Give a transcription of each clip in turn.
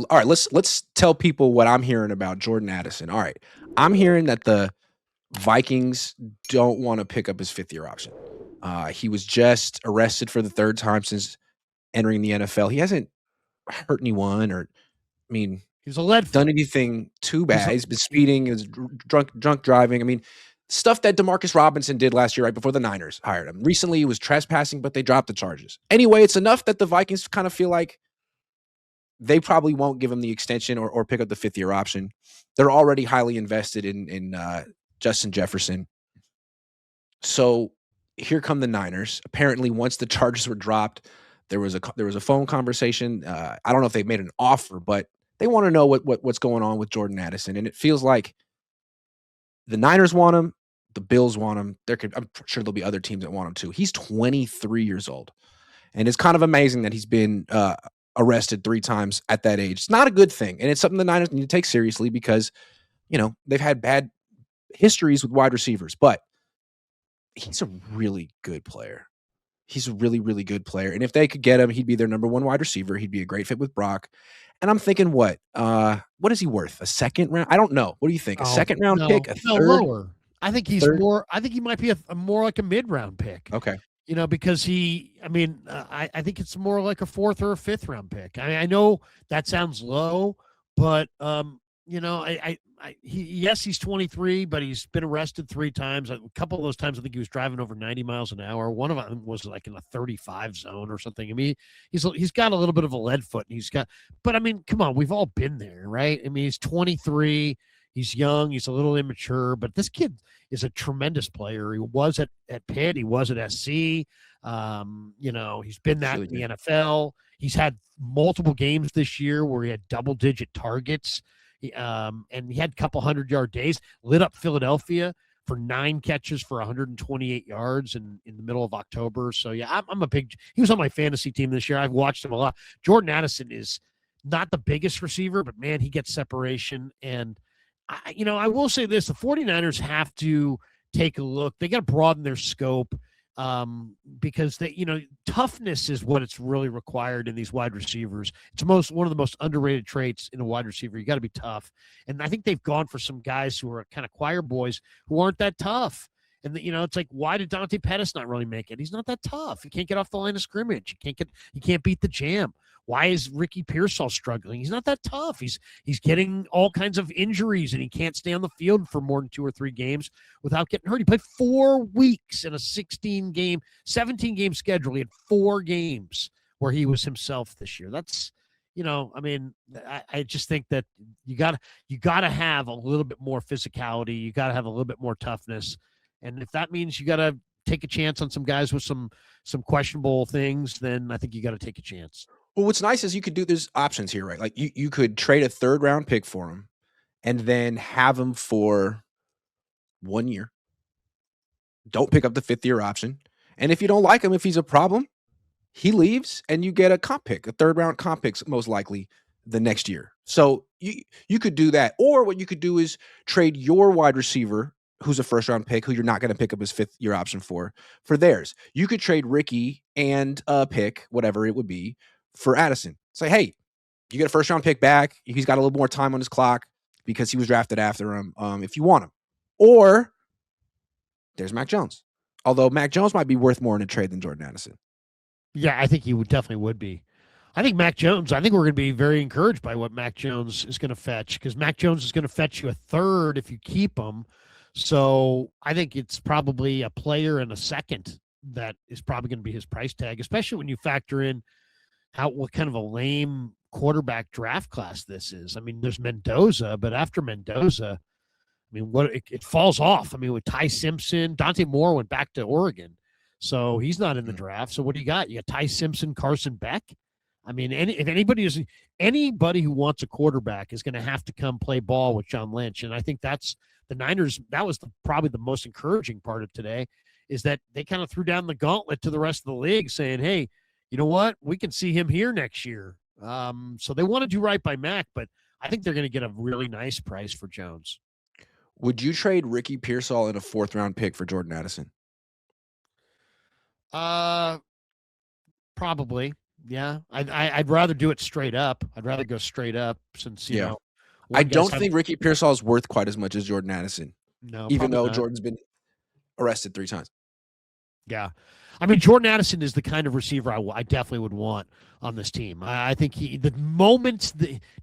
all right, let's tell people what I'm hearing about Jordan Addison. All right. I'm hearing that the Vikings don't want to pick up his 5th-year option. He was just arrested for the 3rd time since entering the NFL. He hasn't hurt anyone or, I mean, He's a lead done foot. anything too bad. He's been speeding, is drunk driving. I mean, stuff that Demarcus Robinson did last year right before the Niners hired him. Recently, he was trespassing, but they dropped the charges. Anyway, it's enough that the Vikings kind of feel like they probably won't give him the extension or pick up the 5th-year option. They're already highly invested in Justin Jefferson. So here come the Niners. Apparently, once the charges were dropped, there was a phone conversation. I don't know if they've made an offer, but they want to know what's going on with Jordan Addison. And it feels like the Niners want him, the Bills want him. I'm sure there'll be other teams that want him too. He's 23 years old. And it's kind of amazing that he's been arrested 3 times at that age. It's not a good thing. And it's something the Niners need to take seriously because, they've had bad histories with wide receivers. But he's a really good player. He's a really, really good player. And if they could get him, he'd be their number 1 wide receiver. He'd be a great fit with Brock. And I'm thinking, what is he worth? A 2nd round? I don't know. What do you think? A 2nd round pick? A 3rd? Lower. I think he's more. I think he might be a more like a mid-round pick. Okay. Because I think it's more like a 4th or a 5th round pick. I know that sounds low, but yes, he's 23, but he's been arrested 3 times. A couple of those times, I think he was driving over 90 miles an hour. One of them was like in a 35 zone or something. I mean, he's got a little bit of a lead foot, and but I mean, come on, we've all been there, right? I mean, he's 23. He's young. He's a little immature, but this kid is a tremendous player. He was at Pitt. He was at SC. He's been that in the NFL. He's had multiple games this year where he had double-digit targets. And he had a couple 100-yard days, lit up Philadelphia for 9 catches for 128 yards in the middle of October. So, yeah, he was on my fantasy team this year. I've watched him a lot. Jordan Addison is not the biggest receiver, but, man, he gets separation. And, I will say this. The 49ers have to take a look. They got to broaden their scope. Because toughness is what it's really required in these wide receivers. It's one of the most underrated traits in a wide receiver. You got to be tough. And I think they've gone for some guys who are kind of choir boys who aren't that tough. And it's like, why did Dante Pettis not really make it? He's not that tough. He can't get off the line of scrimmage. He can't beat the jam. Why is Ricky Pearsall struggling? He's not that tough. He's getting all kinds of injuries, and he can't stay on the field for more than 2 or 3 games without getting hurt. He played 4 weeks in a 17-game schedule. He had 4 games where he was himself this year. That's, I just think that you gotta have a little bit more physicality. You gotta have a little bit more toughness. And if that means you gotta take a chance on some guys with some questionable things, then I think you got to take a chance. Well, what's nice is there's options here, right? Like you could trade a 3rd round pick for him and then have him for 1 year. Don't pick up the 5th-year option. And if you don't like him, if he's a problem, he leaves and you get a comp pick, a 3rd round comp pick, most likely the next year. So you could do that. Or what you could do is trade your wide receiver, who's a 1st round pick, who you're not going to pick up his 5th-year option for theirs. You could trade Ricky and a pick, whatever it would be, for Addison. Say, hey, you get a 1st round pick back. He's got a little more time on his clock because he was drafted after him, if you want him. Or there's Mac Jones. Although Mac Jones might be worth more in a trade than Jordan Addison. Yeah, I think he definitely would be. I think we're going to be very encouraged by what Mac Jones is going to fetch, because Mac Jones is going to fetch you a 3rd if you keep him. So I think it's probably a player and a 2nd that is probably going to be his price tag, especially when you factor in what kind of a lame quarterback draft class this is. I mean, there's Mendoza, but after Mendoza, I mean, it falls off. I mean, with Ty Simpson, Dante Moore went back to Oregon, so he's not in the draft. So what do you got? You got Ty Simpson, Carson Beck. I mean, if anybody who wants a quarterback is going to have to come play ball with John Lynch, and I think that's the Niners. That was probably the most encouraging part of today, is that they kind of threw down the gauntlet to the rest of the league, saying, "Hey, you know what? We can see him here next year." So they want to do right by Mac, but I think they're going to get a really nice price for Jones. Would you trade Ricky Pearsall in a 4th round pick for Jordan Addison? Probably. Yeah, I'd rather do it straight up. I'd rather go straight up since Yeah. I one guy's don't having think Ricky Pearsall is worth quite as much as Jordan Addison, no, even probably though not. Jordan's been arrested 3 times. Yeah. I mean, Jordan Addison is the kind of receiver I definitely would want on this team. I think the moment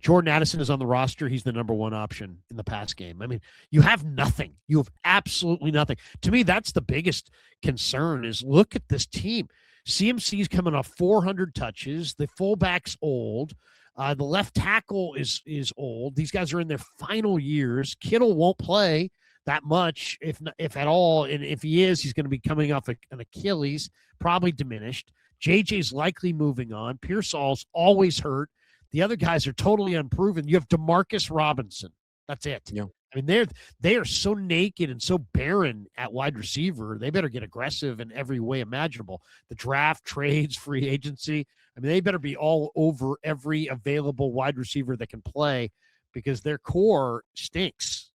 Jordan Addison is on the roster, he's the number one option in the pass game. I mean, you have nothing. You have absolutely nothing. To me, that's the biggest concern is look at this team. CMC's coming off 400 touches. The fullback's old. The left tackle is old. These guys are in their final years. Kittle won't play that much, if at all. And if he is, he's going to be coming off an Achilles, probably diminished. JJ's likely moving on. Pearsall's always hurt. The other guys are totally unproven. You have DeMarcus Robinson. That's it. Yeah. I mean, they are so naked and so barren at wide receiver. They better get aggressive in every way imaginable. The draft, trades, free agency. I mean, they better be all over every available wide receiver that can play because their core stinks.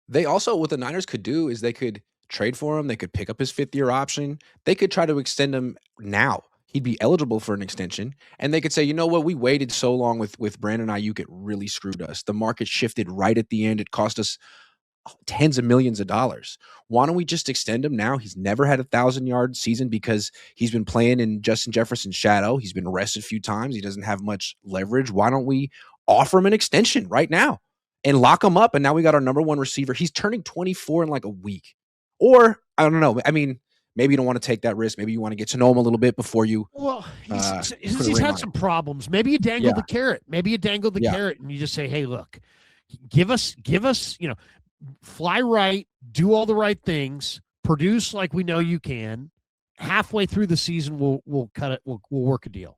They also, what the Niners could do is they could trade for him. They could pick up his 5th-year option. They could try to extend him now. He'd be eligible for an extension. And they could say, you know what? We waited so long with Brandon Ayuk. It really screwed us. The market shifted right at the end. It cost us tens of millions of dollars. Why don't we just extend him now? He's never had a 1,000-yard season because he's been playing in Justin Jefferson's shadow. He's been arrested a few times. He doesn't have much leverage. Why don't we offer him an extension right now and lock him up? And now we got our number one receiver. He's turning 24 in like a week. Or, I don't know. I mean, maybe you don't want to take that risk. Maybe you want to get to know him a little bit before you. Well, he's had some problems. Maybe you dangle the carrot. Maybe you dangle the carrot and you just say, hey, look, give us, fly right, do all the right things, produce like we know you can. Halfway through the season, we'll cut it. We'll work a deal.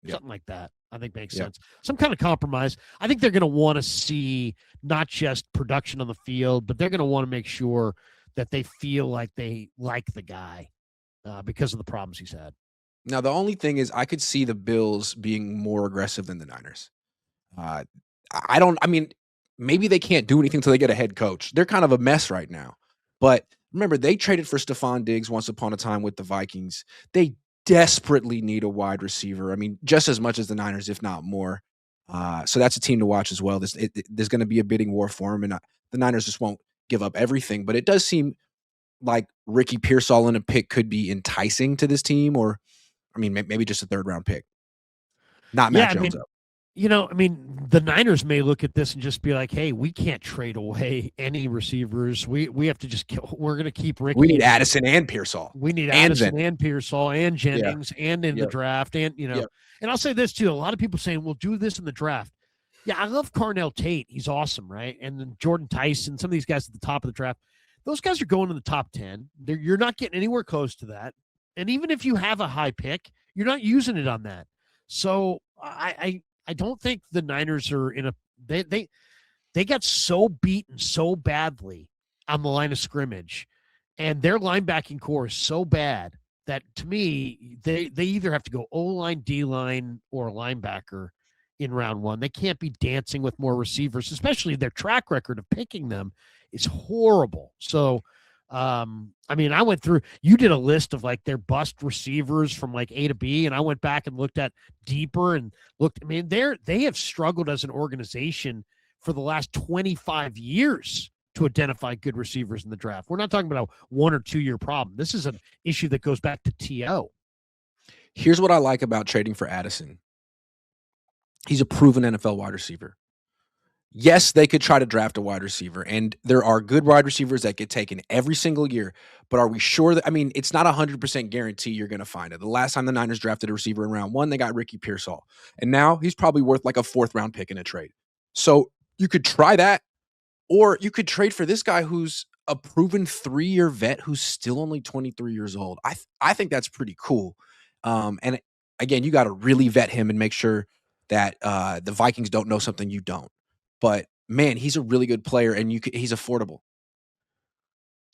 Something like that. I think makes sense. Some kind of compromise. I think they're going to want to see not just production on the field, but they're going to want to make sure that they feel like they like the guy because of the problems he's had. Now, the only thing is I could see the Bills being more aggressive than the Niners. I mean, maybe they can't do anything until they get a head coach. They're kind of a mess right now. But remember, they traded for Stephon Diggs once upon a time with the Vikings. They desperately need a wide receiver. I mean, just as much as the Niners, if not more. So that's a team to watch as well. There's going to be a bidding war for him, and the Niners just won't give up everything. But it does seem like Ricky Pearsall in a pick could be enticing to this team, or, I mean, maybe just a 3rd-round pick. Not Matt Jones up. The Niners may look at this and just be like, hey, we can't trade away any receivers. We have to just we're going to keep Ricky. We need Addison and Pearsall. We need Addison and Pearsall and Jennings and in the draft. And, and I'll say this too. A lot of people saying, we'll do this in the draft. Yeah, I love Carnell Tate. He's awesome, right? And then Jordan Tyson, some of these guys at the top of the draft. Those guys are going in the top 10. You're not getting anywhere close to that. And even if you have a high pick, you're not using it on that. So I don't think the Niners are in a they got so beaten so badly on the line of scrimmage, and their linebacking core is so bad that to me they either have to go O-line, D-line, or linebacker in round one. They can't be dancing with more receivers, especially their track record of picking them is horrible. So I mean, I went through, you did a list of like their bust receivers from like A to B, and I went back and looked at deeper and looked, I mean, they have struggled as an organization for the last 25 years to identify good receivers in the draft. We're not talking about a 1 or 2 year problem. This is an issue that goes back to T.O. Here's what I like about trading for Addison. He's a proven NFL wide receiver. Yes, they could try to draft a wide receiver, and there are good wide receivers that get taken every single year, but are we sure that, I mean, it's not 100% guarantee you're going to find it. The last time the Niners drafted a receiver in round 1, they got Ricky Pearsall, and now he's probably worth like a 4th-round pick in a trade. So you could try that, or you could trade for this guy who's a proven 3-year vet who's still only 23 years old. I think that's pretty cool. And again, you got to really vet him and make sure that the Vikings don't know something you don't. But man, he's a really good player, and he's affordable.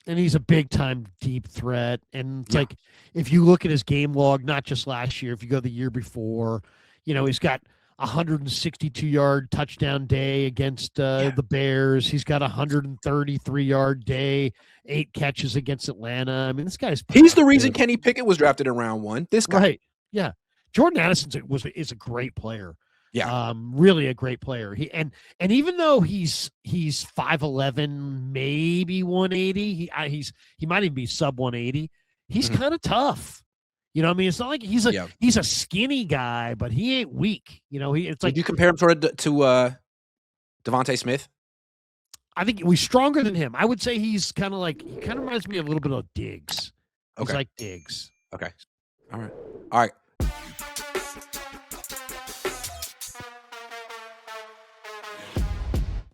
And he's a big time deep threat. And it's like, if you look at his game log, not just last year, if you go the year before, he's got 162-yard touchdown day against the Bears. He's got a 133-yard day, 8 catches against Atlanta. I mean, this guy's he's the reason Kenny Pickett was drafted in round 1. This guy. Right. Yeah. Jordan Addison is a great player. Yeah. Really a great player. And even though he's 5'11", maybe 180, he might even be sub 180. He's kind of tough. You know what I mean? It's not like he's a skinny guy, but he ain't weak. You know, it's like, would you compare him sort of to Devontae Smith? I think he's stronger than him. I would say he kind of reminds me a little bit of Diggs. He's like Diggs. Okay. All right.